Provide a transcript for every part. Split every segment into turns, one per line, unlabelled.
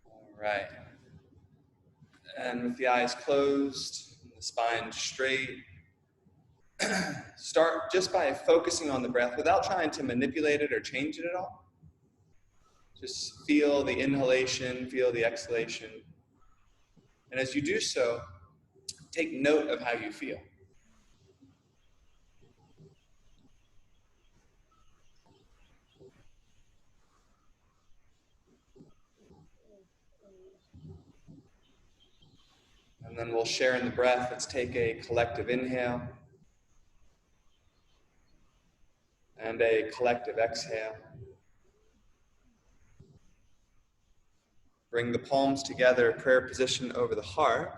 All right. And with the eyes closed, and the spine straight, start just by focusing on the breath without trying to manipulate it or change it at all. Just feel the inhalation, feel the exhalation. And as you do so, take note of how you feel. And then we'll share in the breath. Let's take a collective inhale and a collective exhale. Bring the palms together, prayer position over the heart,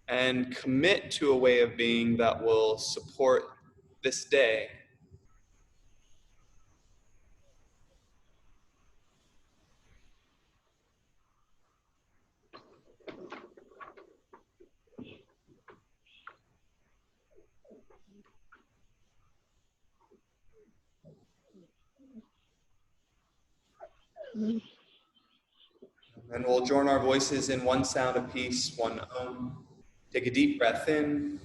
and commit to a way of being that will support this day. And we'll join our voices in one sound of peace, one Om. Take a deep breath in.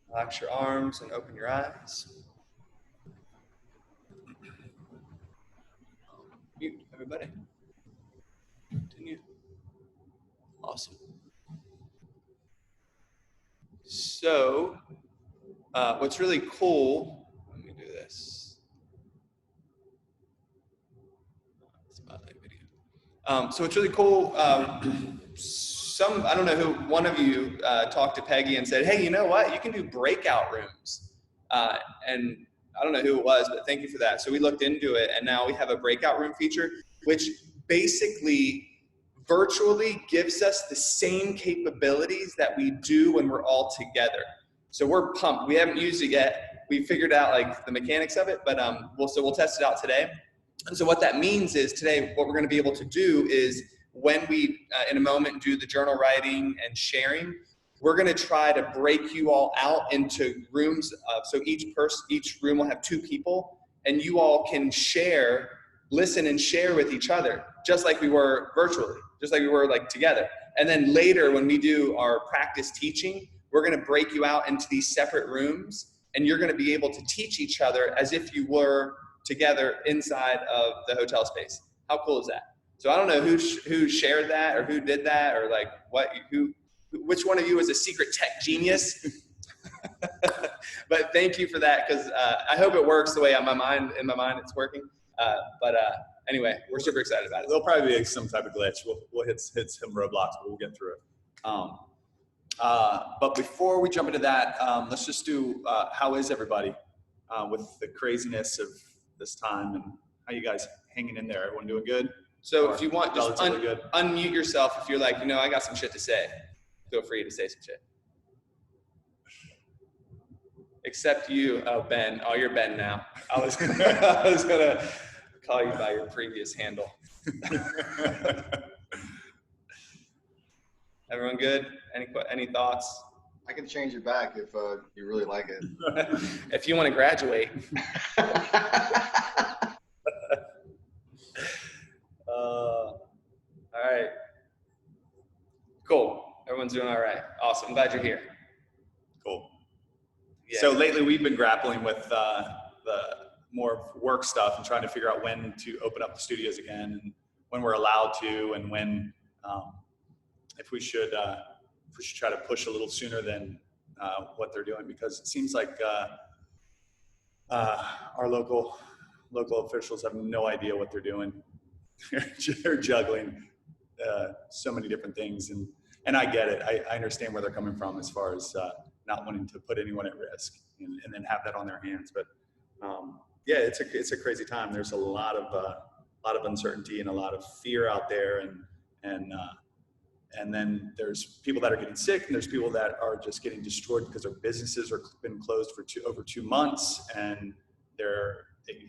Relax your arms and open your eyes. Mute, everybody. Continue. Awesome. So, what's really cool, let me do this. Spotlight video. So what's really cool, I don't know who, one of you talked to Peggy and said, hey, you know what? You can do breakout rooms. And I don't know who it was, but thank you for that. So we looked into it, and now we have a breakout room feature, which basically virtually gives us the same capabilities that we do when we're all together. So we're pumped. We haven't used it yet. We figured out like the mechanics of it, but we'll test it out today. And so what that means is today, what we're going to be able to do is when we, in a moment, do the journal writing and sharing, we're going to try to break you all out into rooms. So each room will have 2 people, and you all can share, listen and share with each other, just like we were virtually, just like we were like together. And then later, when we do our practice teaching, we're going to break you out into these separate rooms, and you're going to be able to teach each other as if you were together inside of the hotel space. How cool is that? So I don't know who shared that or who did that or like which one of you is a secret tech genius. But thank you for that, because I hope it works the way in my mind it's working. Anyway, we're super excited about it.
There'll probably be some type of glitch. We'll hit some roadblocks, but we'll get through it. But before we jump into that, let's just do how is everybody with the craziness of this time, and how you guys hanging in there? Everyone doing good?
So if you want, just unmute yourself if you're like, I got some shit to say. Feel free to say some shit. Except you, Ben. Oh, you're Ben now. I was gonna call you by your previous handle. Everyone good? Any thoughts?
I can change it back if you really like it.
If you want to graduate. All right. Cool. Everyone's doing all right. Awesome. I'm glad you're here.
Cool.
Yeah.
So lately we've been grappling with the more work stuff and trying to figure out when to open up the studios again, and when we're allowed to, and when if we should try to push a little sooner than what they're doing, because it seems like our local officials have no idea what they're doing. They're juggling so many different things, and I get it. I understand where they're coming from as far as not wanting to put anyone at risk and then have that on their hands. But yeah, it's a crazy time. There's a lot of uncertainty and a lot of fear out there, and then there's people that are getting sick, and there's people that are just getting destroyed because their businesses are been closed for over 2 months, and they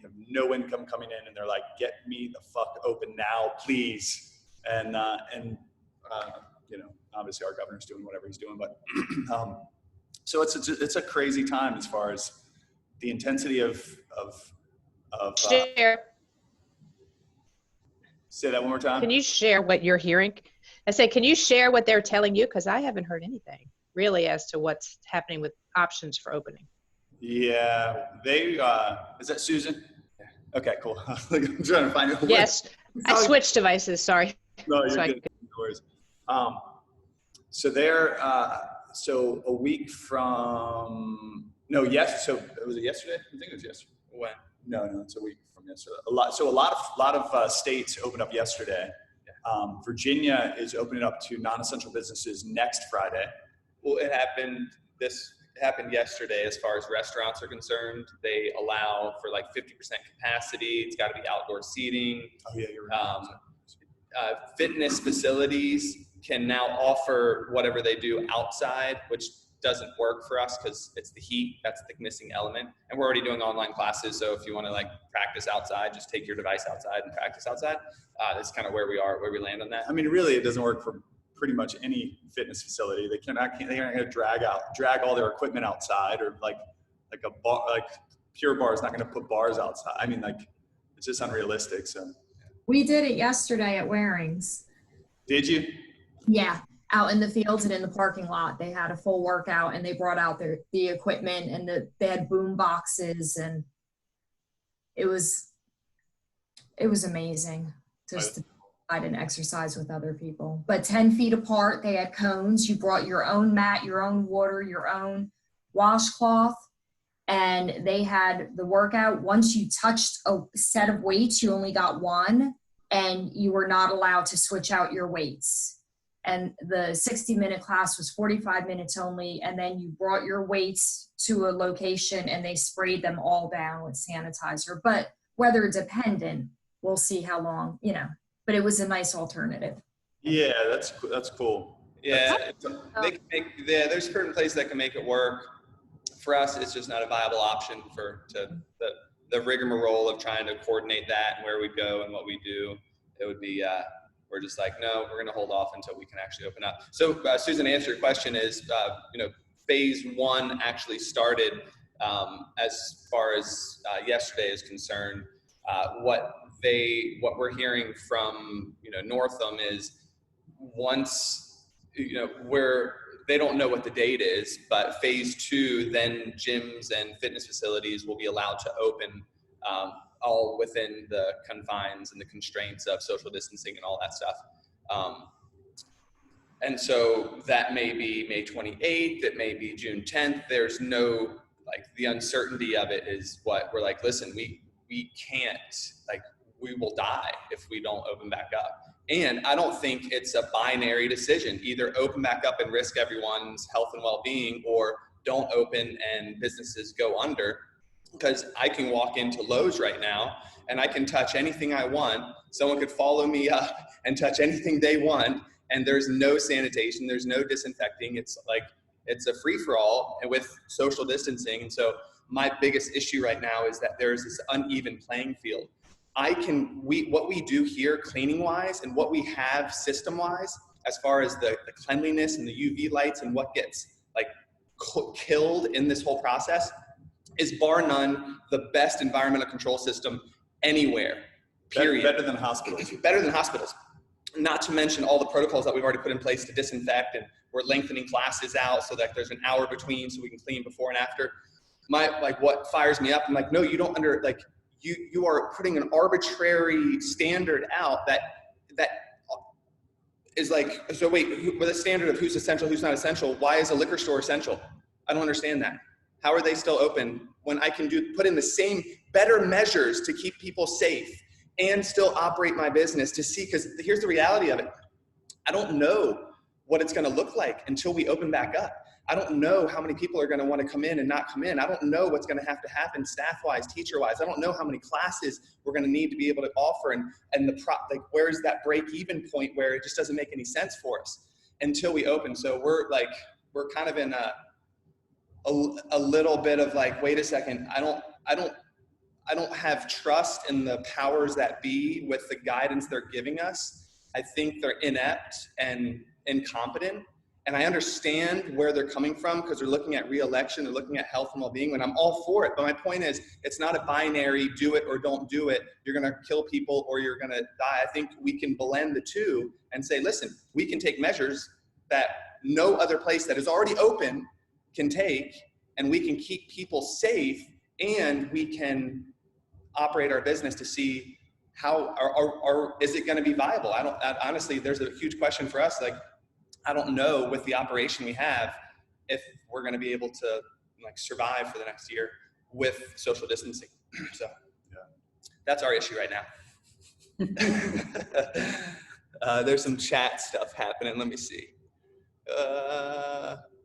have no income coming in, and they're like, get me the fuck open now, please. And you know, obviously our governor's doing whatever he's doing, but so it's a crazy time as far as the intensity of
Share.
say that one more time.
Can you share what you're hearing? I say, can you share what they're telling you? Because I haven't heard anything really as to what's happening with options for opening.
Yeah, they is that Susan? Okay, cool. I'm trying to find it.
Yes, I switched devices. Sorry.
No, you're
So
good. No worries. So they're so a week from so was it yesterday? I think it was yesterday.
When?
No, it's a week from yesterday. A lot of states opened up yesterday. Virginia is opening up to non-essential businesses next Friday.
Well, it happened yesterday as far as restaurants are concerned. They allow for like 50% capacity. It's got to be outdoor seating.
Oh yeah, you're right.
Fitness facilities can now offer whatever they do outside, which doesn't work for us because it's the heat. That's the missing element. And we're already doing online classes. So if you want to like practice outside, just take your device outside and practice outside. That's kind of where we land on that.
I mean, really, it doesn't work for pretty much any fitness facility. They're not going to drag all their equipment outside, or like a bar, like Pure Bar is not going to put bars outside. I mean, like, it's just unrealistic. So
we did it yesterday at Waring's.
Did you?
Yeah, out in the fields and in the parking lot. They had a full workout, and they brought out the equipment, and they had boom boxes, and it was amazing just to ride and exercise with other people. But 10 feet apart, they had cones. You brought your own mat, your own water, your own washcloth, and they had the workout. Once you touched a set of weights, you only got one, and you were not allowed to switch out your weights. And the 60-minute class was 45 minutes only. And then you brought your weights to a location, and they sprayed them all down with sanitizer. But weather dependent, we'll see how long, but it was a nice alternative.
Yeah, that's cool.
Yeah, there's certain places that can make it work. For us, it's just not a viable option the rigmarole of trying to coordinate that and where we go and what we do. It would be, we're just like, no, we're going to hold off until we can actually open up. So Susan, to answer your question is, phase one actually started as far as yesterday is concerned. What we're hearing from, Northam is once, where they don't know what the date is, but phase two, then gyms and fitness facilities will be allowed to open all within the confines and the constraints of social distancing and all that stuff. And so that may be May 28th, it may be June 10th. There's no, the uncertainty of it is what we're like, listen, we can't, we will die if we don't open back up. And I don't think it's a binary decision, either open back up and risk everyone's health and well-being, or don't open and businesses go under. Because I can walk into Lowe's right now and I can touch anything I want. Someone could follow me up and touch anything they want, and there's no sanitation, there's no disinfecting. It's a free-for-all and with social distancing. And so my biggest issue right now is that there's this uneven playing field. What we do here cleaning wise and what we have system wise, as far as the cleanliness and the UV lights and what gets killed in this whole process, is bar none the best environmental control system anywhere, period.
Better than hospitals.
Better than hospitals. Not to mention all the protocols that we've already put in place to disinfect, and we're lengthening classes out so that there's an hour between so we can clean before and after. What fires me up, I'm like, no, you don't you are putting an arbitrary standard out that is so wait, with a standard of who's essential, who's not essential, why is a liquor store essential? I don't understand that. How are they still open when I can put in the same better measures to keep people safe and still operate my business to see? Because here's the reality of it. I don't know what it's going to look like until we open back up. I don't know how many people are going to want to come in and not come in. I don't know what's going to happen staff-wise, teacher-wise. I don't know how many classes we're going to need to be able to offer, and where's that break-even point where it just doesn't make any sense for us until we open. So we're kind of in a little bit of wait a second, I don't I don't have trust in the powers that be with the guidance they're giving us. I think they're inept and incompetent. And I understand where they're coming from because they're looking at re-election, they're looking at health and well-being, and I'm all for it. But my point is, it's not a binary, do it or don't do it. You're gonna kill people or you're gonna die. I think we can blend the two and say, listen, we can take measures that no other place that is already open can take, and we can keep people safe, and we can operate our business to see how, or is it gonna be viable? Honestly, there's a huge question for us. Like, I don't know with the operation we have if we're going to be able to like survive for the next year with social distancing. So that's our issue right now. There's some chat stuff happening. Let me see.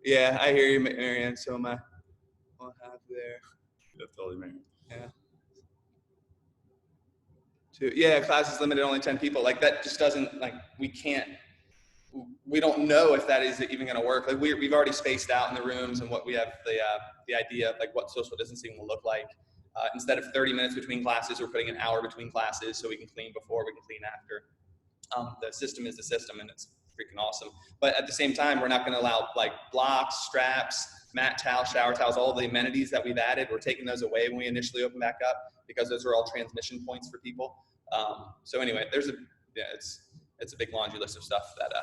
Yeah, I hear you, Marianne. So am I. What have there?
Yeah, totally, man.
Yeah. Class is limited, only 10 people. Like that just doesn't, like, we don't know if that is even going to work. Like we've already spaced out in the rooms and what we have the idea of like what social distancing will look like. Instead of 30 minutes between classes, we're putting an hour between classes so we can clean before, we can clean after. The system is the system, and it's freaking awesome. But at the same time, we're not going to allow like blocks, straps, mat towels, shower towels, all the amenities that we've added. We're taking those away when we initially open back up because those are all transmission points for people. So anyway, it's a big laundry list of stuff that.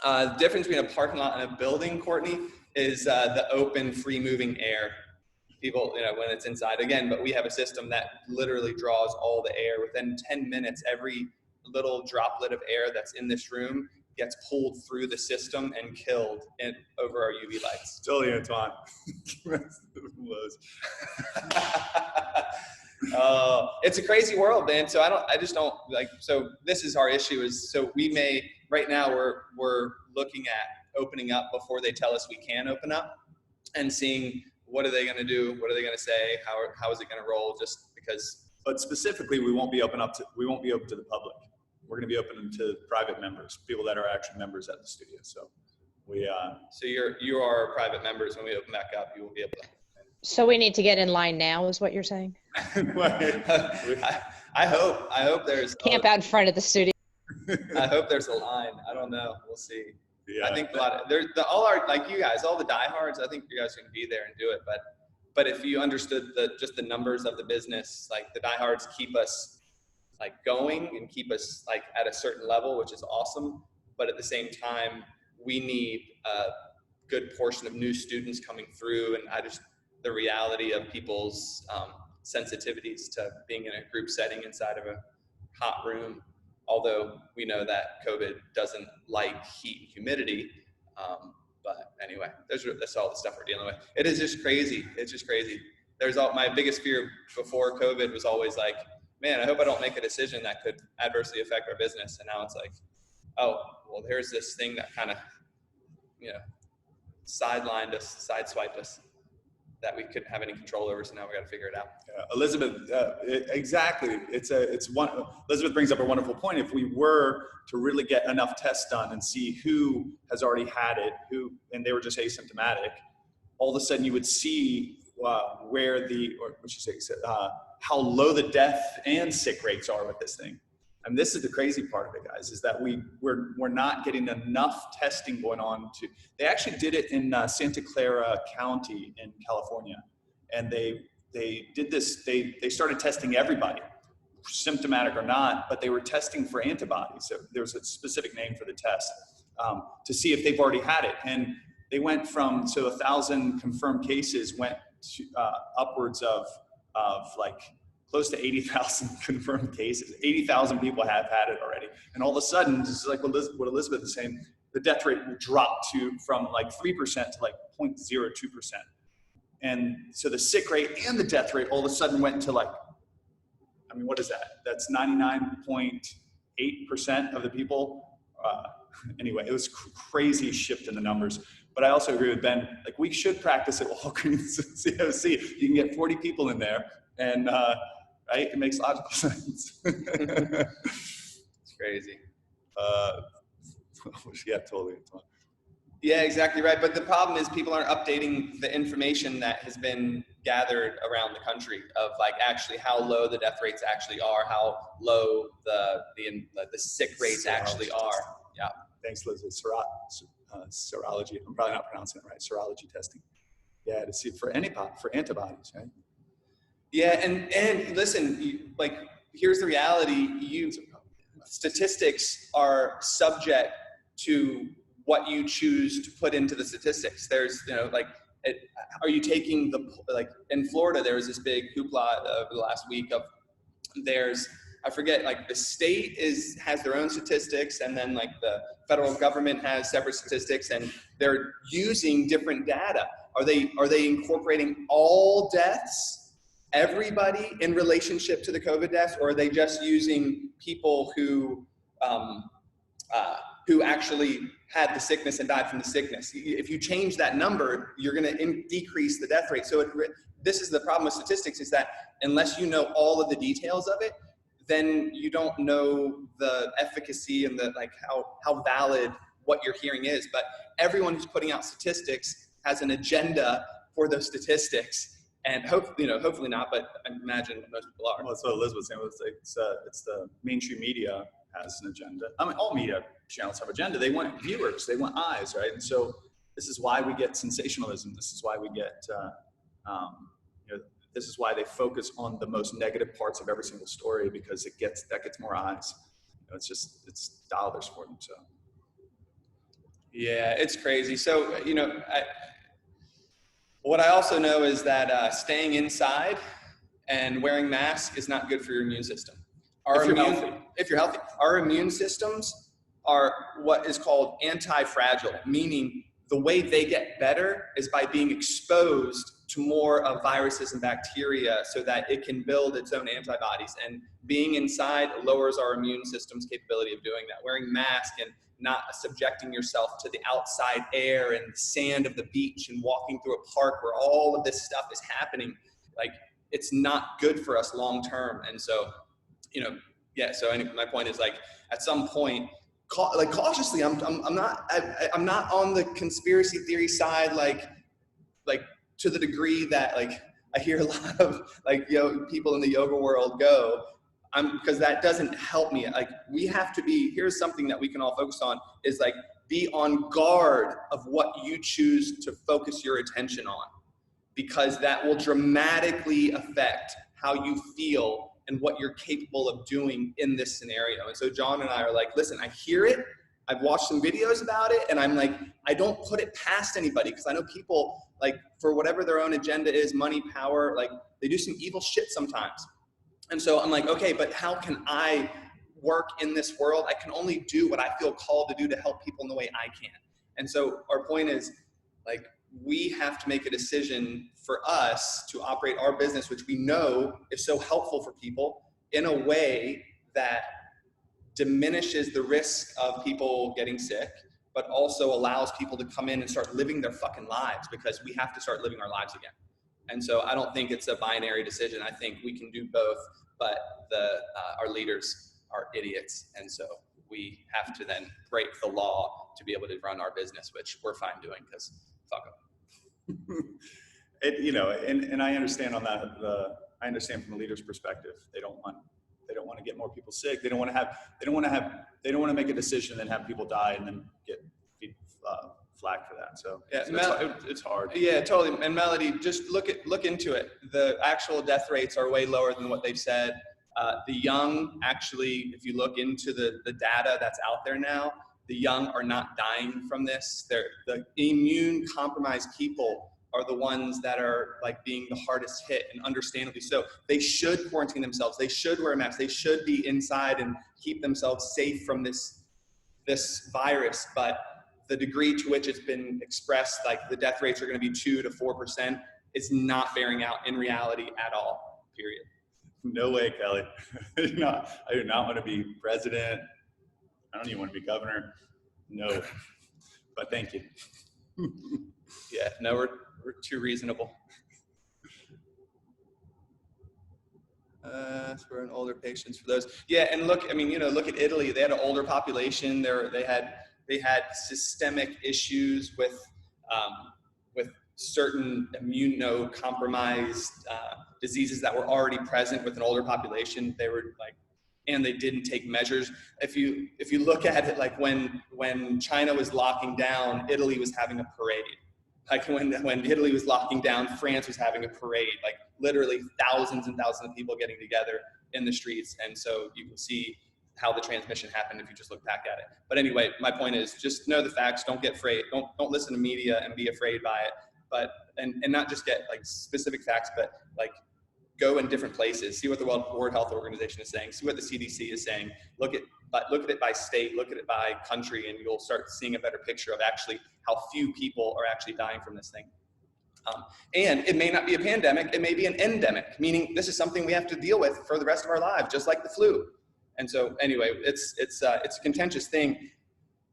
The difference between a parking lot and a building, Courtney, is the open, free moving air. People, when it's inside again, but we have a system that literally draws all the air. Within 10 minutes, every little droplet of air that's in this room gets pulled through the system and killed over our UV lights.
Totally, Antoine.
It's a crazy world, man. So I just don't like, so this is our issue is, so we may, right now we're looking at opening up before they tell us we can open up and seeing what are they going to do? What are they going to say? How is it going to roll? Just because.
But specifically, we won't be open to the public. We're going to be open to private members, people that are actually members at the studio. So
So you are private members. When we open back up, you will be able to.
So we need to get in line now, is what you're saying?
I hope there's
Camp out in front of the studio.
I hope there's a line. I don't know. We'll see.
Yeah.
I think a lot of all our, like you guys, all the diehards, I think you guys can be there and do it. But if you understood just the numbers of the business, like the diehards keep us like going and keep us like at a certain level, which is awesome. But at the same time, we need a good portion of new students coming through, and the reality of people's sensitivities to being in a group setting inside of a hot room. Although we know that COVID doesn't like heat and humidity. But anyway, that's all the stuff we're dealing with. It is just crazy. It's just crazy. My biggest fear before COVID was always like, man, I hope I don't make a decision that could adversely affect our business. And now it's like, oh, well, here's this thing that kind of, sideswiped us that we couldn't have any control over. So now we got to figure it out.
Elizabeth, exactly. Elizabeth brings up a wonderful point. If we were to really get enough tests done and see who has already had it, and they were just asymptomatic, all of a sudden you would see how low the death and sick rates are with this thing. And this is the crazy part of it, guys, is that we're not getting enough testing going on. They actually did it in Santa Clara County in California, and they did this. They started testing everybody, symptomatic or not, but they were testing for antibodies. So there was a specific name for the test to see if they've already had it. And they went from 1,000 confirmed cases went to, upwards of like close to 80,000 confirmed cases. 80,000 people have had it already. And all of a sudden, this is like what Elizabeth is saying, the death rate dropped from like 3% to like 0.02%. And so the sick rate and the death rate all of a sudden went to like, I mean, what is that? That's 99.8% of the people. Anyway, it was crazy shift in the numbers. But I also agree with Ben, like we should practice at Walgreens and COC. You can get 40 people in there and, right? It makes logical sense.
It's crazy.
Yeah, totally.
Yeah, exactly right. But the problem is people aren't updating the information that has been gathered around the country of like actually how low the death rates actually are, how low the sick rates actually are. Yeah.
Thanks, Liz. It's serology. I'm probably not pronouncing it right. Serology testing. Yeah, to see for antibodies, right?
Yeah, and listen, like here's the reality: statistics are subject to what you choose to put into the statistics. There's, are you taking like in Florida? There was this big hoopla over the last week of I forget, like the state has their own statistics, and then like the federal government has separate statistics, and they're using different data. Are they incorporating all deaths, everybody in relationship to the COVID deaths, or are they just using people who actually had the sickness and died from the sickness? If you change that number, you're going to decrease the death rate. So this is the problem with statistics, is that unless you know all of the details of it, then you don't know the efficacy and the like how valid what you're hearing is. But everyone who's putting out statistics has an agenda for those statistics, and hopefully not, but I imagine most people are.
Well, that's what Liz was saying. It's the mainstream media has an agenda. I mean, all media channels have agenda. They want viewers, they want eyes, right? And so this is why we get sensationalism. This is why we get, this is why they focus on the most negative parts of every single story, because that gets more eyes. It's dollars for them. So.
Yeah, it's crazy. So, what I also know is that staying inside and wearing masks is not good for your immune system. If you're healthy, our immune systems are what is called anti-fragile, meaning the way they get better is by being exposed to more of viruses and bacteria so that it can build its own antibodies. And being inside lowers our immune system's capability of doing that. Wearing masks and not subjecting yourself to the outside air and the sand of the beach and walking through a park where all of this stuff is happening, like it's not good for us long term. And so, so anyway, my point is like at some point, cautiously, I'm not on the conspiracy theory side, like to the degree that like I hear a lot of like people in the yoga world go. Because that doesn't help me. Like we have to be. Here's something that we can all focus on: is like be on guard of what you choose to focus your attention on, because that will dramatically affect how you feel and what you're capable of doing in this scenario. And so John and I are like, listen, I hear it. I've watched some videos about it, and I'm like, I don't put it past anybody, because I know people, like, for whatever their own agenda is, money, power, like they do some evil shit sometimes. And so I'm like, okay, but how can I work in this world? I can only do what I feel called to do to help people in the way I can. And so our point is, like, we have to make a decision for us to operate our business, which we know is so helpful for people, in a way that diminishes the risk of people getting sick, but also allows people to come in and start living their fucking lives, because we have to start living our lives again. And so I don't think it's a binary decision. I think we can do both, but our leaders are idiots. And so we have to then break the law to be able to run our business, which we're fine doing, because fuck them.
And I understand on that. I understand from the leader's perspective. They don't want to get more people sick. They don't want to make a decision and have people die and then get flagged for that. So
yeah,
it's hard.
Yeah, totally. And Melody, just look into it. The actual death rates are way lower than what they've said. The young, actually, if you look into the data that's out there now, the young are not dying from this. The immune compromised people are the ones that are like being the hardest hit, and understandably so. They should quarantine themselves. They should wear masks. They should be inside and keep themselves safe from this virus. But the degree to which it's been expressed, like the death rates are going to be 2 to 4%, is not bearing out in reality at all, period.
No way, Kelly. I do not want to be president. I don't even want to be governor. No, but thank you.
Yeah, no, we're too reasonable. For an older patients, for those. Yeah, and look, I mean, look at Italy. They had an older population. They they had systemic issues with certain immunocompromised diseases that were already present with an older population. They were like, and they didn't take measures. If you look at it, like when China was locking down, Italy was having a parade. Like when Italy was locking down, France was having a parade. Like literally thousands and thousands of people getting together in the streets. And so you can see how the transmission happened if you just look back at it. But anyway, my point is just know the facts. Don't get afraid. Don't listen to media and be afraid by it. But and not just get like specific facts, but like go in different places. See what the World Health Organization is saying. See what the CDC is saying. Look at it by state. Look at it by country, and you'll start seeing a better picture of actually how few people are actually dying from this thing. And it may not be a pandemic. It may be an endemic, meaning this is something we have to deal with for the rest of our lives, just like the flu. And so anyway, it's a contentious thing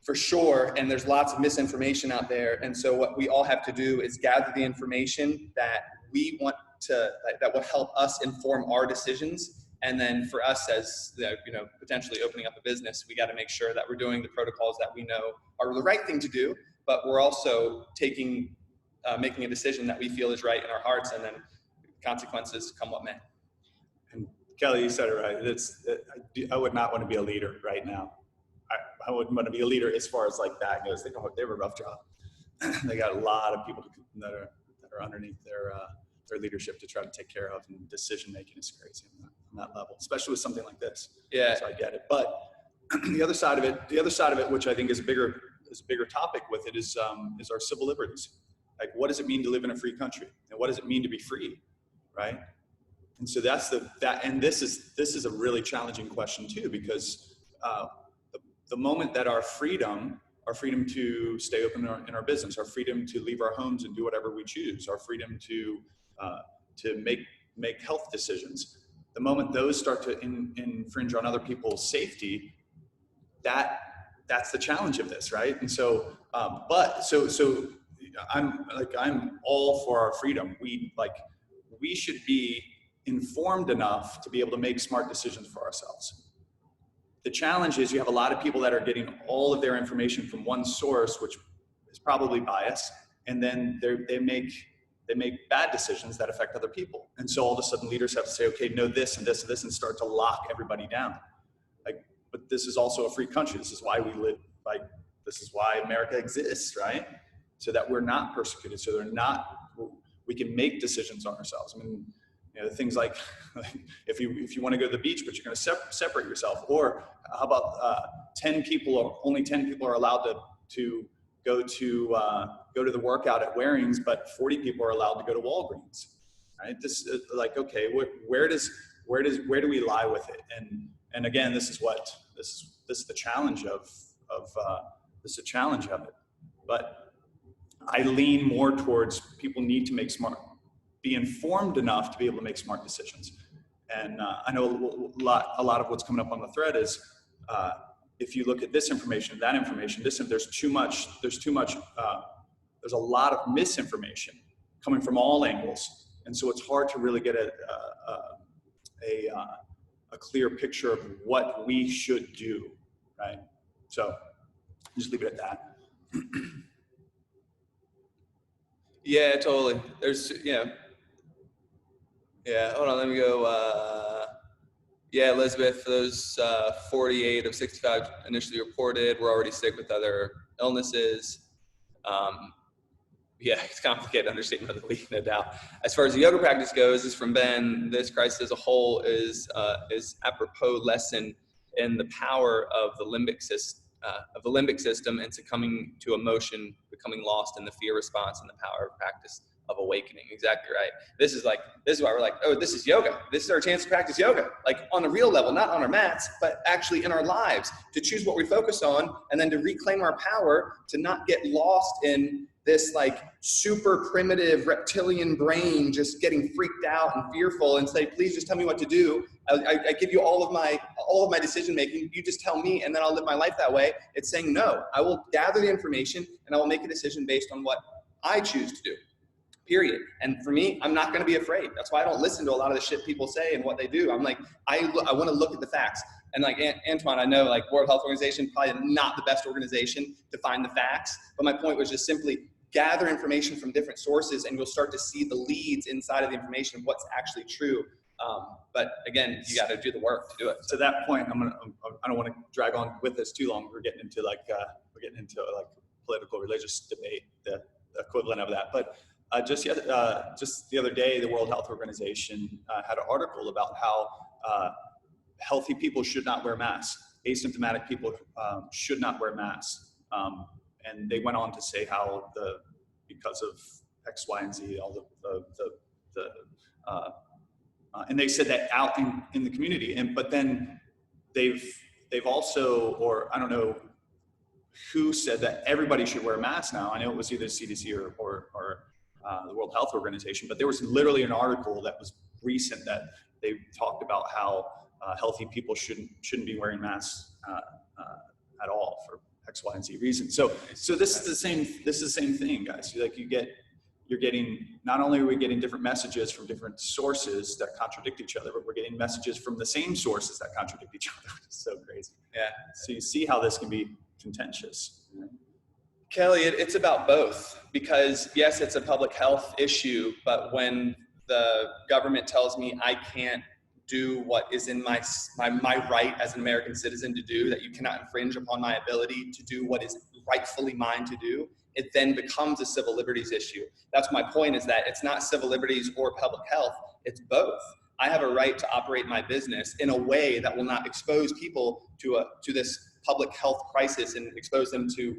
for sure. And there's lots of misinformation out there. And so what we all have to do is gather the information that we want to, that will help us inform our decisions. And then for us as, potentially opening up a business, we got to make sure that we're doing the protocols that we know are the right thing to do, but we're also making a decision that we feel is right in our hearts, and then consequences come what may.
And Kelly, you said it right. I would not want to be a leader right now. I wouldn't want to be a leader as far as like that goes. They have a rough job. They got a lot of people that are underneath their leadership to try to take care of, and decision making is crazy on that level, especially with something like this.
Yeah.
So I get it. But the other side of it, which I think is a bigger topic with it, is our civil liberties. Like, what does it mean to live in a free country, and what does it mean to be free, right? And so and this is a really challenging question too, because the moment that our freedom to stay open in our business, our freedom to leave our homes and do whatever we choose, our freedom to make health decisions, the moment those start to infringe on other people's safety, that's the challenge of this, right? And so, so I'm all for our freedom. We should be informed enough to be able to make smart decisions for ourselves. The challenge is you have a lot of people that are getting all of their information from one source, which is probably biased, and then they make bad decisions that affect other people. And so all of a sudden leaders have to say, okay, know this and this and this, and start to lock everybody down. But this is also a free country. This is why we live, this is why America exists, right? So that we're not persecuted, so we can make decisions on ourselves. I mean, things like if you want to go to the beach, but you're going to separate yourself, or how about only 10 people are allowed to go to the workout at Waring's, but 40 people are allowed to go to Walgreens, right? This is okay, where do we lie with it? And again, this is the challenge of it. But I lean more towards people need to be informed enough to be able to make smart decisions. And I know a lot of what's coming up on the thread is if you look at this information, that information, there's a lot of misinformation coming from all angles. And so it's hard to really get a clear picture of what we should do, right? So just leave it at that.
Yeah, totally. There's, hold on, let me go. Elizabeth, those 48 of 65 initially reported were already sick with other illnesses. It's complicated to understand the week, no doubt. As far as the yoga practice goes, this is from Ben. This crisis as a whole is apropos lesson in the power of the limbic system and succumbing to emotion, becoming lost in the fear response and the power of practice of awakening. Exactly right. This is why we're like, oh, this is yoga. This is our chance to practice yoga, like on a real level, not on our mats, but actually in our lives, to choose what we focus on, and then to reclaim our power, to not get lost in this like super primitive reptilian brain just getting freaked out and fearful, and say, please just tell me what to do. I give you all of my decision making. You just tell me, and then I'll live my life that way. It's saying, no, I will gather the information and I will make a decision based on what I choose to do. Period. And for me, I'm not going to be afraid. That's why I don't listen to a lot of the shit people say and what they do. I'm like, I want to look at the facts. And like Antoine, I know like World Health Organization, probably not the best organization to find the facts, but my point was just simply gather information from different sources and you'll start to see the leads inside of the information, what's actually true. But again, you got to do the work to do it.
To that point, I don't want to drag on with this too long. We're getting into like political religious debate, the equivalent of that. But just the other day, the World Health Organization had an article about how healthy people should not wear masks. Asymptomatic people should not wear masks. And they went on to say how because of X, Y, and Z, all and they said that out in the community. But then they've also, or I don't know who said that everybody should wear a mask now. I know it was either CDC or the World Health Organization, but there was literally an article that was recent that they talked about how healthy people shouldn't be wearing masks at all for X, Y, and Z reasons. So this is the same thing, guys. You're getting, not only are we getting different messages from different sources that contradict each other, but we're getting messages from the same sources that contradict each other. It's so crazy.
Yeah.
So you see how this can be contentious.
Kelly, it's about both, because yes, it's a public health issue, but when the government tells me I can't do what is in my right as an American citizen to do, that you cannot infringe upon my ability to do what is rightfully mine to do, it then becomes a civil liberties issue. That's my point, is that it's not civil liberties or public health, it's both. I have a right to operate my business in a way that will not expose people to this public health crisis and expose them to,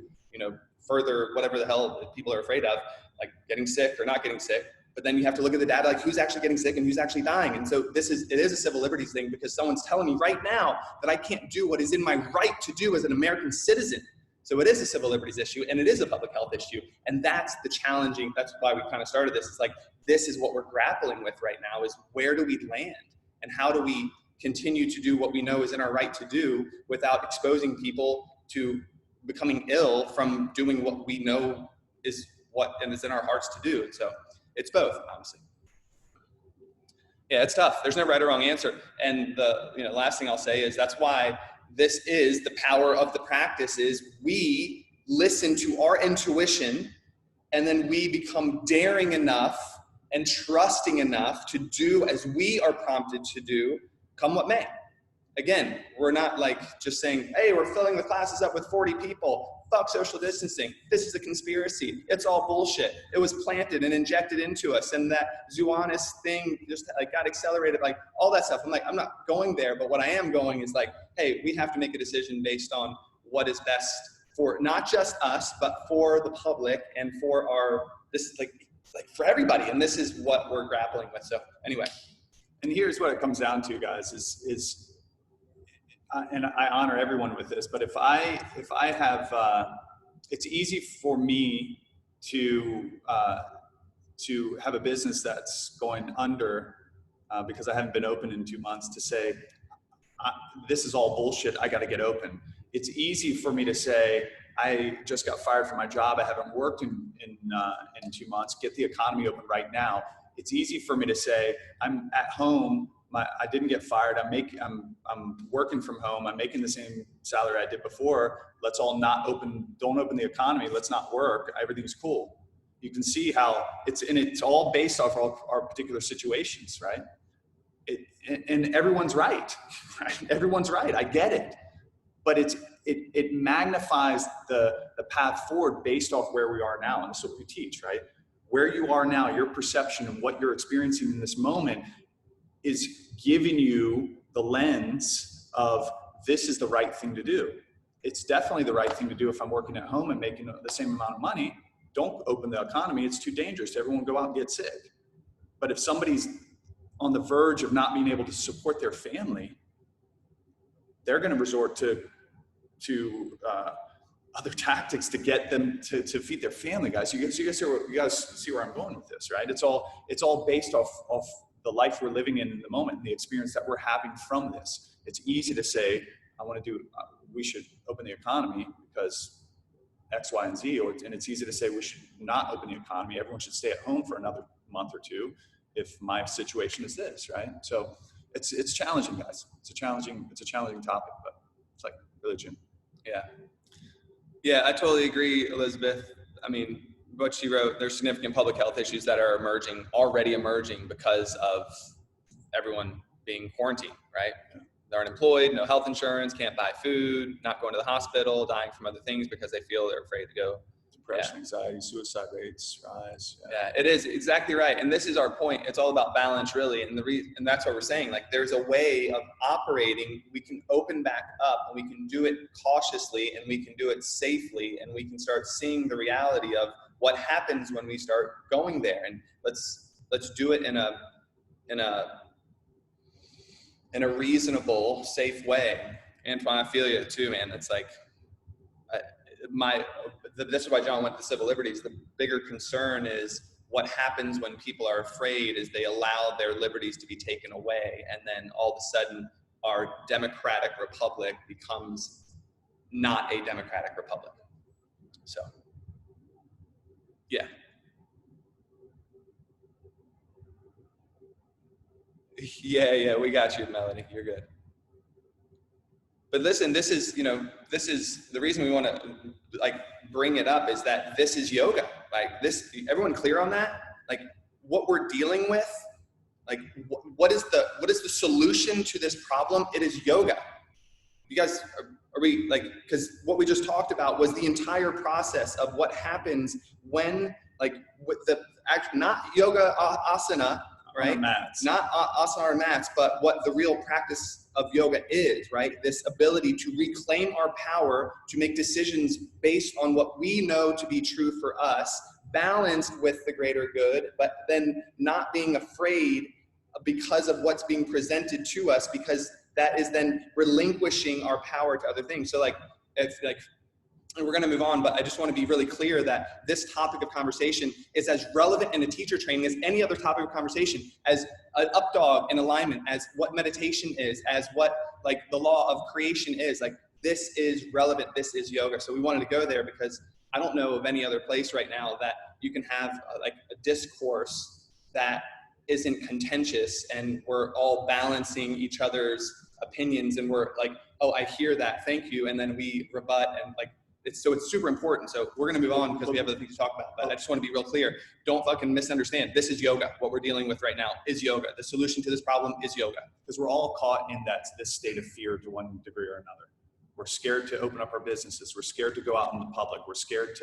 further whatever the hell people are afraid of, like getting sick or not getting sick. But then you have to look at the data, like who's actually getting sick and who's actually dying. And so it is a civil liberties thing, because someone's telling me right now that I can't do what is in my right to do as an American citizen. So it is a civil liberties issue and it is a public health issue. And that's that's why we kind of started this. It's like, this is what we're grappling with right now, is where do we land and how do we continue to do what we know is in our right to do without exposing people to becoming ill from doing what we know is in our hearts to do. And so it's both, honestly. Yeah, it's tough. There's no right or wrong answer. And the last thing I'll say is that's why this is the power of the practice, is we listen to our intuition and then we become daring enough and trusting enough to do as we are prompted to do, come what may. Again, we're not like just saying, hey, we're filling the classes up with 40 people. Fuck social distancing. This is a conspiracy. It's all bullshit. It was planted and injected into us. And that Zoonosis thing just got accelerated, like all that stuff. I'm not going there, but what I am going is like, hey, we have to make a decision based on what is best for not just us, but for the public and for for everybody. And this is what we're grappling with. So anyway.
And here's what it comes down to, guys, is and I honor everyone with this, but if I have, it's easy for me to have a business that's going under because I haven't been open in 2 months, to say, this is all bullshit, I got to get open. It's easy for me to say, I just got fired from my job, I haven't worked in 2 months, get the economy open right now. It's easy for me to say, I'm at home, I didn't get fired, I'm working from home, I'm making the same salary I did before, let's all don't open the economy, let's not work, everything's cool. You can see how it's all based off of our particular situations, right? And everyone's right, right? Everyone's right, I get it. But it magnifies the path forward based off where we are now, and this is what we teach, right? Where you are now, your perception and what you're experiencing in this moment is giving you the lens of, this is the right thing to do. It's definitely the right thing to do if I'm working at home and making the same amount of money. Don't open the economy, it's too dangerous. Everyone go out and get sick. But if somebody's on the verge of not being able to support their family, they're going to resort to other tactics to get them to feed their family, guys. You guys see where I'm going with this, right? It's all based off the life we're living in the moment and the experience that we're having from this. It's easy to say, we should open the economy because X, Y, and Z, and it's easy to say we should not open the economy. Everyone should stay at home for another month or two if my situation is this, right? So it's challenging, guys. It's a challenging topic, but it's like religion.
Yeah. Yeah, I totally agree, Elizabeth. I mean, what she wrote, there's significant public health issues that are already emerging because of everyone being quarantined, right?
Yeah.
They're unemployed, no health insurance, can't buy food, not going to the hospital, dying from other things because they feel they're afraid to go.
Depression, anxiety, suicide rates rise.
Yeah, it is exactly right. And this is our point. It's all about balance, really. And and that's what we're saying. Like, there's a way of operating. We can open back up, and we can do it cautiously, and we can do it safely, and we can start seeing the reality of what happens when we start going there. And let's do it in a reasonable, safe way. Antoine, I feel you too, man. It's like, this is why John went to civil liberties. The bigger concern is what happens when people are afraid is they allow their liberties to be taken away. And then all of a sudden our democratic republic becomes not a democratic republic. So, yeah. Yeah, we got you, Melody. You're good. But listen, this is the reason we want to bring it up is that this is yoga. Like this, everyone clear on that? Like what we're dealing with, like what is the solution to this problem? It is yoga. You guys, are we because what we just talked about was the entire process of what happens when with not yoga asana, right?
Mats.
Not asana or mats, but what the real practice of yoga is, right? This ability to reclaim our power to make decisions based on what we know to be true for us, balanced with the greater good, but then not being afraid because of what's being presented to us, because that is then relinquishing our power to other things. So and we're going to move on, but I just want to be really clear that this topic of conversation is as relevant in a teacher training as any other topic of conversation, as an up dog in alignment, as what meditation is, as what the law of creation is. This is relevant. This is yoga. So we wanted to go there because I don't know of any other place right now that you can have a discourse that isn't contentious and we're all balancing each other's opinions and we're like, oh, I hear that. Thank you. And then we rebut and it's super important. So we're going to move on because we have other things to talk about, but I just want to be real clear. Don't fucking misunderstand. This is yoga. What we're dealing with right now is yoga. The solution to this problem is yoga.
Because we're all caught in this state of fear to one degree or another. We're scared to open up our businesses. We're scared to go out in the public. We're scared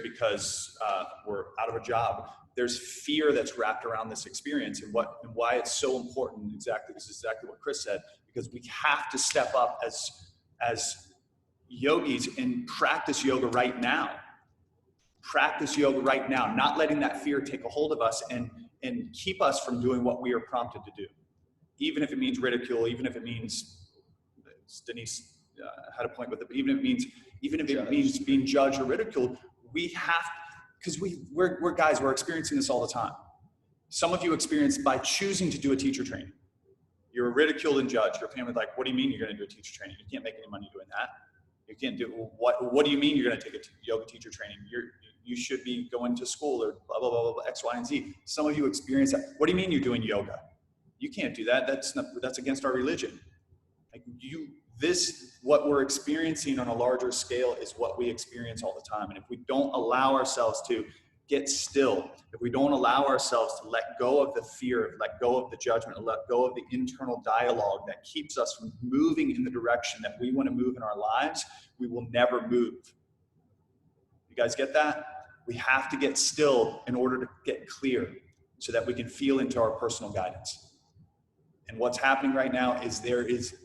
because we're out of a job. There's fear that's wrapped around this experience and why it's so important. This is exactly what Chris said, because we have to step up as yogis and practice yoga right now. Practice yoga right now, not letting that fear take a hold of us and keep us from doing what we are prompted to do. Even if it means ridicule, even if it means, Denise had a point with it, but even if it means being judged or ridiculed, we have, because we're guys, we're experiencing this all the time. Some of you experience by choosing to do a teacher training. You're ridiculed and judged. Your family's like, what do you mean you're going to do a teacher training? You can't make any money doing that. You can't do what do you mean you're going to take a yoga teacher training? You should be going to school or blah, blah, blah, blah, X, Y, and Z. Some of you experience that. What do you mean you're doing yoga? You can't do that. That's against our religion. What we're experiencing on a larger scale is what we experience all the time. And if we don't allow ourselves to get still, if we don't allow ourselves to let go of the fear, let go of the judgment, let go of the internal dialogue that keeps us from moving in the direction that we want to move in our lives, we will never move. You guys get that? We have to get still in order to get clear so that we can feel into our personal guidance. And what's happening right now is there is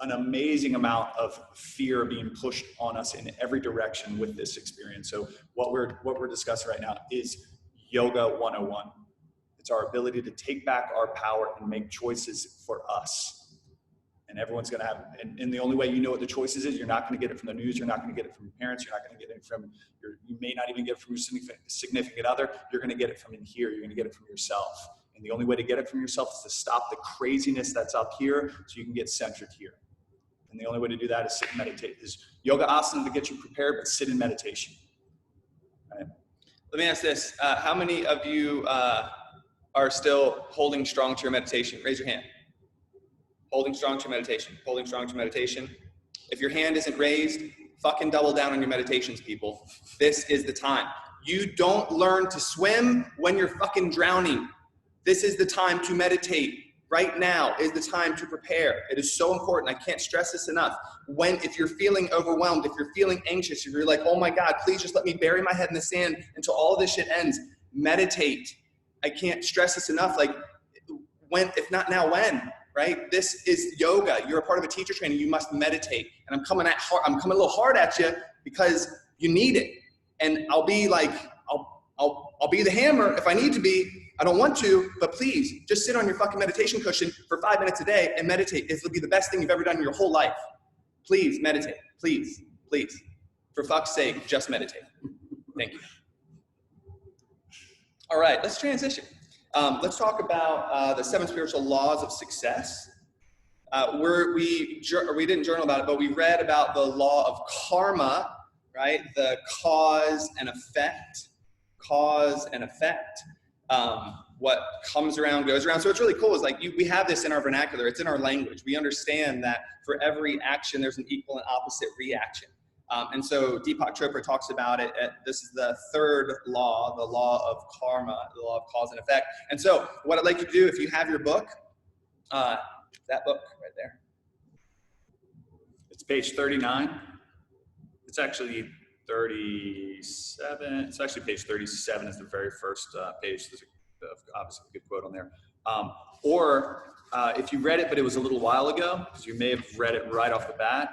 an amazing amount of fear being pushed on us in every direction with this experience. So what we're discussing right now is Yoga 101. It's our ability to take back our power and make choices for us. And everyone's going to have, and the only way you know what the choices is, you're not going to get it from the news. You're not going to get it from your parents. You're not going to get it you may not even get it from your significant other. You're going to get it from in here. You're going to get it from yourself. And the only way to get it from yourself is to stop the craziness that's up here so you can get centered here. And the only way to do that is sit and meditate. Is yoga asana to get you prepared, but sit in meditation. Right?
Let me ask this. How many of you are still holding strong to your meditation? Raise your hand. Holding strong to your meditation. Holding strong to meditation. If your hand isn't raised, fucking double down on your meditations, people. This is the time. You don't learn to swim when you're fucking drowning. This is the time to meditate. Right now is the time to prepare. It is so important. I can't stress this enough. If you're feeling overwhelmed, if you're feeling anxious, if you're like, oh my God, please just let me bury my head in the sand until all of this shit ends, meditate. I can't stress this enough. Like, when, if not now, when? Right? This is yoga. You're a part of a teacher training. You must meditate. And I'm coming a little hard at you because you need it. And I'll be like, I'll be the hammer if I need to be. I don't want to, but please just sit on your fucking meditation cushion for 5 minutes a day and meditate. It'll be the best thing you've ever done in your whole life. Please meditate. Please, please. For fuck's sake, just meditate. Thank you. All right, let's transition. Let's talk about the 7 spiritual laws of success. We didn't journal about it, but we read about the law of karma, right? The cause and effect. Cause and effect. What comes around goes around. So what's really cool is like we have this in our vernacular. It's in our language. We understand that for every action, there's an equal and opposite reaction. And so Deepak Chopra talks about it. This is the 3rd law, the law of karma, the law of cause and effect. And so what I'd like you to do, if you have your book, that book right there.
It's page 39. It's actually 37. It's actually page 37 is the very first page. There's obviously a good quote on there. If you read it, but it was a little while ago, because you may have read it right off the bat,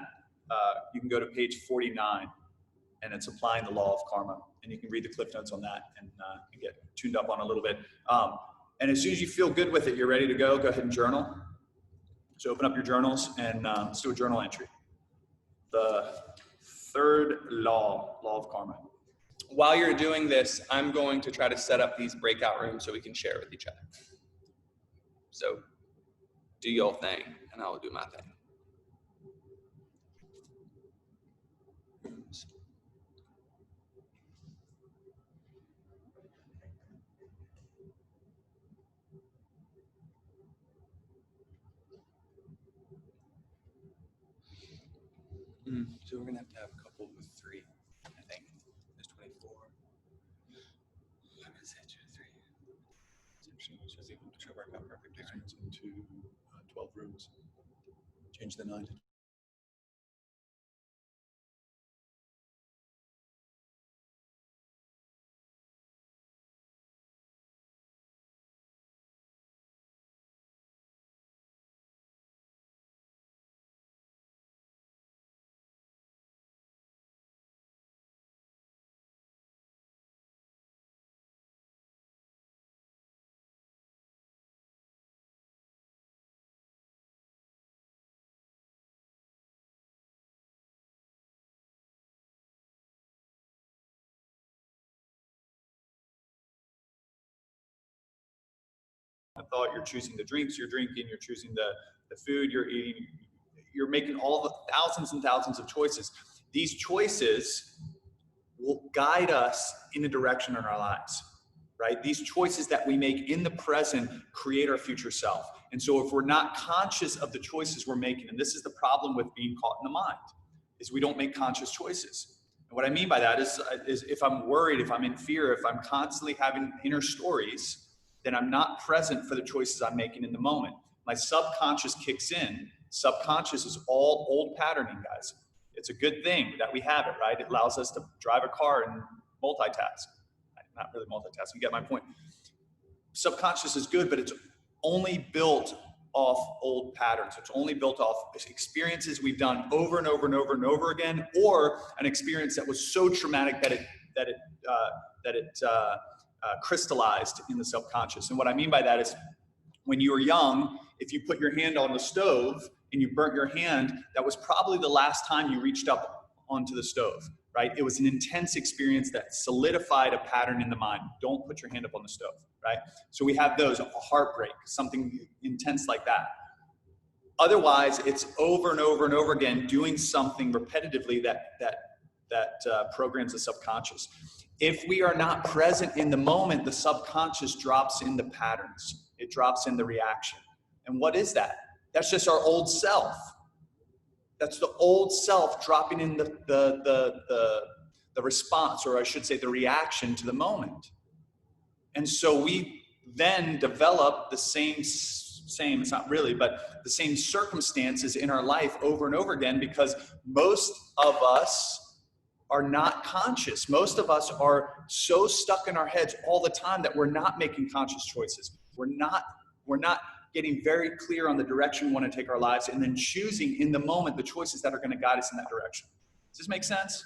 you can go to page 49, and it's applying the law of karma. And you can read the cliff notes on that and get tuned up on a little bit. And as soon as you feel good with it, you're ready to go ahead and journal. So open up your journals and let's do a journal entry. The 3rd law of karma.
While you're doing this, I'm going to try to set up these breakout rooms so we can share with each other. So do your thing, and I will do my thing. So we're gonna have to have a couple with 3, I think. There's 24. I'm gonna say 2 to 3. Should work out perfectly. Right?
Into 12 rooms. Change the 9 to thought. You're choosing the drinks you're drinking, you're choosing the food you're eating, you're making all the thousands and thousands of choices. These choices will guide us in a direction in our lives, right? These choices that we make in the present create our future self. And so if we're not conscious of the choices we're making, and this is the problem with being caught in the mind, is we don't make conscious choices. And what I mean by that is if I'm worried, if I'm in fear, if I'm constantly having inner stories, then I'm not present for the choices I'm making in the moment. My subconscious kicks in. Subconscious is all old patterning, guys. It's a good thing that we have it, right? It allows us to drive a car and multitask. Not really multitask, you get my point. Subconscious is good, but it's only built off old patterns. It's only built off experiences we've done over and over and over and over again, or an experience that was so traumatic that it crystallized in the subconscious. And what I mean by that is when you were young, if you put your hand on the stove and you burnt your hand, that was probably the last time you reached up onto the stove, right? It was an intense experience that solidified a pattern in the mind. Don't put your hand up on the stove, right? So we have those, a heartbreak, something intense like that. Otherwise, it's over and over and over again doing something repetitively that programs the subconscious. If we are not present in the moment, the subconscious drops in the patterns. It drops in the reaction. And what is that? That's just our old self. That's the old self dropping in the response, or I should say the reaction to the moment. And so we then develop the same, it's not really, but the same circumstances in our life over and over again, because most of us are not conscious. Most of us are so stuck in our heads all the time that we're not making conscious choices. We're not getting very clear on the direction we want to take our lives, and then choosing in the moment the choices that are going to guide us in that direction. Does this make sense?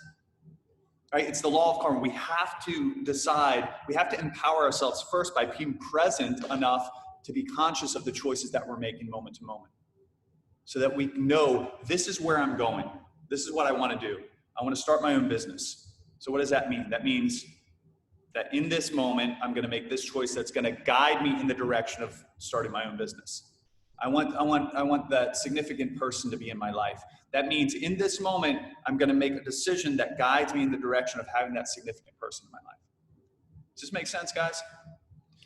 Right? It's the law of karma. We have to decide, we have to empower ourselves first by being present enough to be conscious of the choices that we're making moment to moment, so that we know this is where I'm going. This is what I want to do. I want to start my own business. So what does that mean? That means that in this moment, I'm going to make this choice that's going to guide me in the direction of starting my own business. I want that significant person to be in my life. That means in this moment, I'm going to make a decision that guides me in the direction of having that significant person in my life. Does this make sense, guys?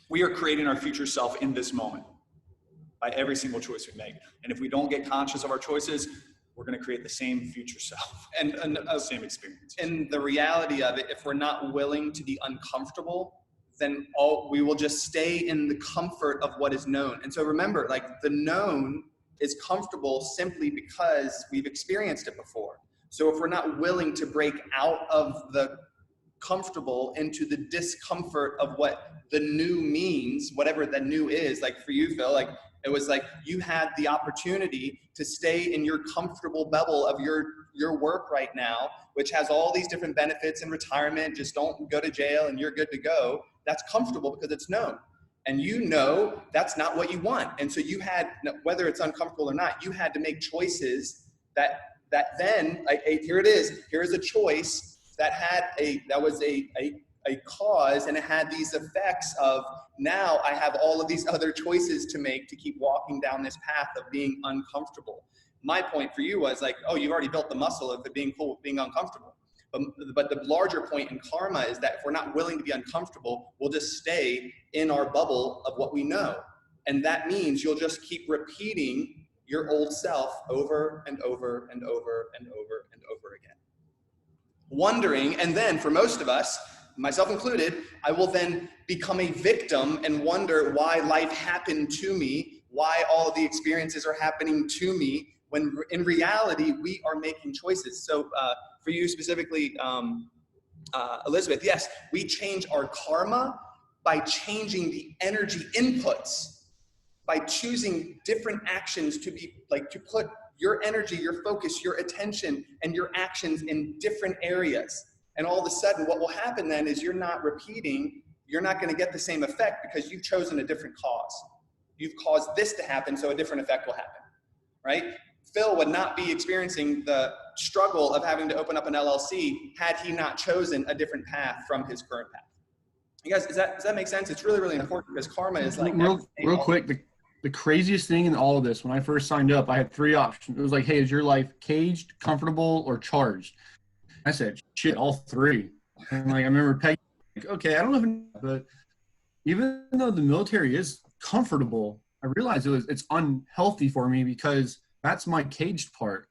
We are creating our future self in this moment by every single choice we make. And if we don't get conscious of our choices, we're going to create the same future self and the same experience.
And the reality of it, if we're not willing to be uncomfortable, then we will just stay in the comfort of what is known. And so remember, like, the known is comfortable simply because we've experienced it before. So if we're not willing to break out of the comfortable into the discomfort of what the new means, whatever the new is, like for you, Phil, like it was like you had the opportunity to stay in your comfortable bubble of your work right now, which has all these different benefits in retirement. Just don't go to jail and you're good to go. That's comfortable because it's known. And you know that's not what you want. And so you had, whether it's uncomfortable or not, you had to make choices that then, like, here it is. Here's a choice that was a cause, and it had these effects of, now I have all of these other choices to make to keep walking down this path of being uncomfortable. My point for you was like, oh, you've already built the muscle of it being cool with being uncomfortable. But the larger point in karma is that if we're not willing to be uncomfortable, we'll just stay in our bubble of what we know. And that means you'll just keep repeating your old self over and over and over and over and over again. Wondering, and then for most of us, myself included, I will then become a victim and wonder why life happened to me, why all of the experiences are happening to me, when in reality, we are making choices. So for you specifically, Elizabeth, yes, we change our karma by changing the energy inputs, by choosing different actions to be like, to put your energy, your focus, your attention, and your actions in different areas. And all of a sudden, what will happen then is you're not repeating, you're not going to get the same effect because you've chosen a different cause. You've caused this to happen, so a different effect will happen, right? Phil would not be experiencing the struggle of having to open up an LLC had he not chosen a different path from his current path. You guys, does that make sense? It's really, really important because karma is like
real quick. The craziest thing in all of this, when I first signed up, I had 3 options. It was like, hey, is your life caged, comfortable, or charged? I said, shit, all 3. And like, I remember Peggy, like, okay, I don't know, but even though the military is comfortable, I realized it's unhealthy for me because that's my caged part.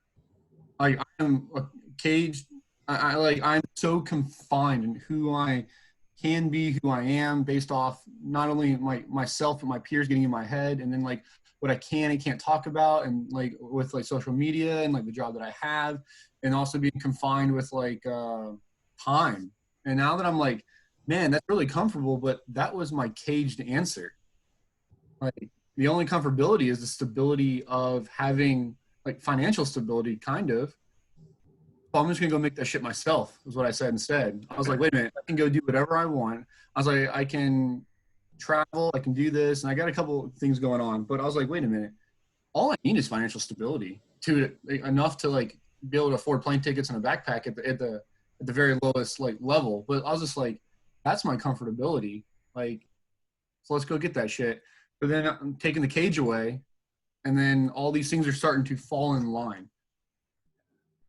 Like, I'm caged. I'm so confined in who I can be, who I am, based off not only myself but my peers getting in my head, and then like what I can and can't talk about, and like with like social media and like the job that I have, and also being confined with like time. And now that I'm like, man, that's really comfortable, but that was my caged answer. Like, the only comfortability is the stability of having like financial stability, kind of. So I'm just gonna go make that shit myself, is what I said instead. I was like, wait a minute, I can go do whatever I want. I was like, I can travel, I can do this, and I got a couple things going on. But I was like, wait a minute, all I need is financial stability enough to like be able to afford plane tickets and a backpack at the very lowest like level. But I was just like, that's my comfortability. Like, so let's go get that shit. But then I'm taking the cage away, and then all these things are starting to fall in line.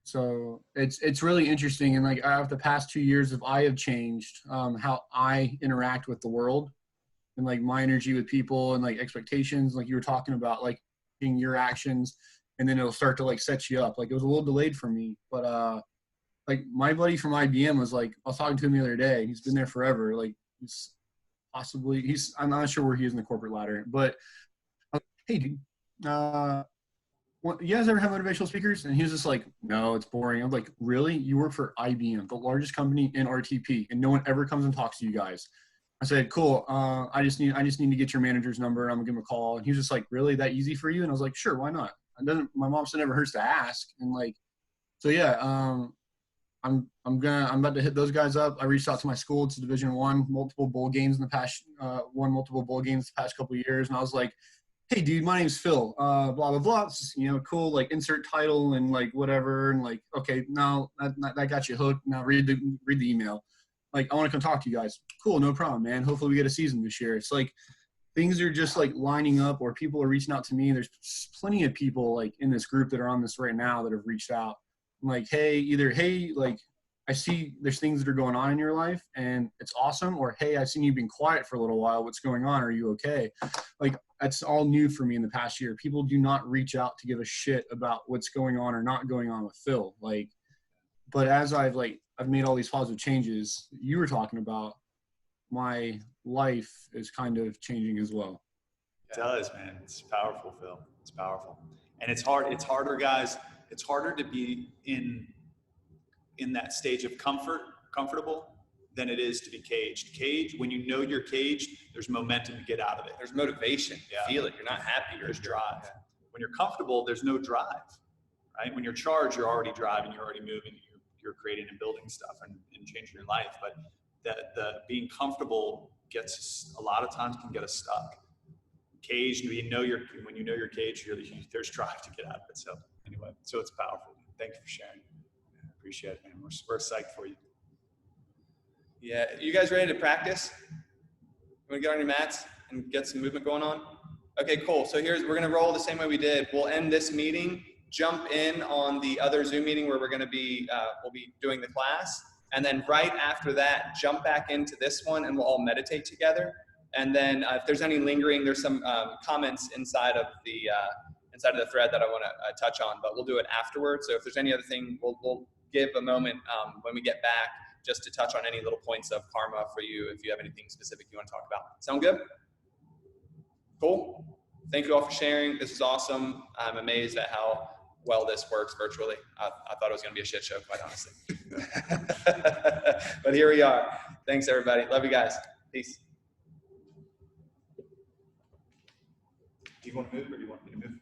So it's really interesting. And like out of the past 2 years, if I have changed how I interact with the world and like my energy with people and like expectations, like you were talking about, like in your actions, and then it'll start to like set you up. Like it was a little delayed for me, but like my buddy from IBM was like, I was talking to him the other day. He's been there forever. Like I'm not sure where he is in the corporate ladder, but I was like, hey dude, you guys ever have motivational speakers? And he was just like, no, it's boring. I'm like, really? You work for IBM, the largest company in RTP, and no one ever comes and talks to you guys. I said, cool. I just need to get your manager's number. I'm gonna give him a call. And he was just like, really, that easy for you? And I was like, sure, why not? My mom said it never hurts to ask. And like, so yeah, I'm about to hit those guys up. I reached out to my school. It's a Division I, won multiple bowl games the past couple of years, and I was like, hey dude, my name's Phil, blah blah blah. It's, cool, like insert title and like whatever, and like, okay, now that got you hooked. Now read the email. Like, I want to come talk to you guys. Cool, no problem, man. Hopefully we get a season this year. It's like things are just like lining up, or people are reaching out to me. There's plenty of people like in this group that are on this right now that have reached out. I'm like, hey, like I see there's things that are going on in your life and it's awesome, or hey, I've seen you being quiet for a little while. What's going on? Are you okay? Like, that's all new for me in the past year. People do not reach out to give a shit about what's going on or not going on with Phil. Like, but as I've made all these positive changes you were talking about, my life is kind of changing as well.
It does, man. It's powerful, Phil. It's powerful. And it's hard. It's harder, guys. It's harder to be in that stage of comfortable, than it is to be caged. When you know you're caged, there's momentum to get out of it.
There's motivation.
Yeah.
Feel it. You're not happy.
There's drive. Yeah. When you're comfortable, there's no drive, right? When you're charged, you're already driving, you're already moving, you're creating and building stuff and changing your life. But the being comfortable a lot of times can get us stuck. Caged, when you know you're caged, there's drive to get out of it. So anyway, so it's powerful. Thank you for sharing. I appreciate it, man. We're psyched for you.
Yeah, you guys ready to practice? You want to get on your mats and get some movement going on? Okay, cool. So we're going to roll the same way we did. We'll end this meeting, jump in on the other Zoom meeting where we'll be doing the class. And then right after that, jump back into this one and we'll all meditate together. And then if there's any lingering, there's some comments inside of the thread that I want to touch on, but we'll do it afterwards. So if there's any other thing, we'll give a moment when we get back just to touch on any little points of karma for you if you have anything specific you want to talk about. Sound good? Cool. Thank you all for sharing. This is awesome. I'm amazed at how well this works virtually. I thought it was going to be a shit show, quite honestly. But here we are. Thanks, everybody. Love you guys. Peace.
Do you want to move or do you want me to move?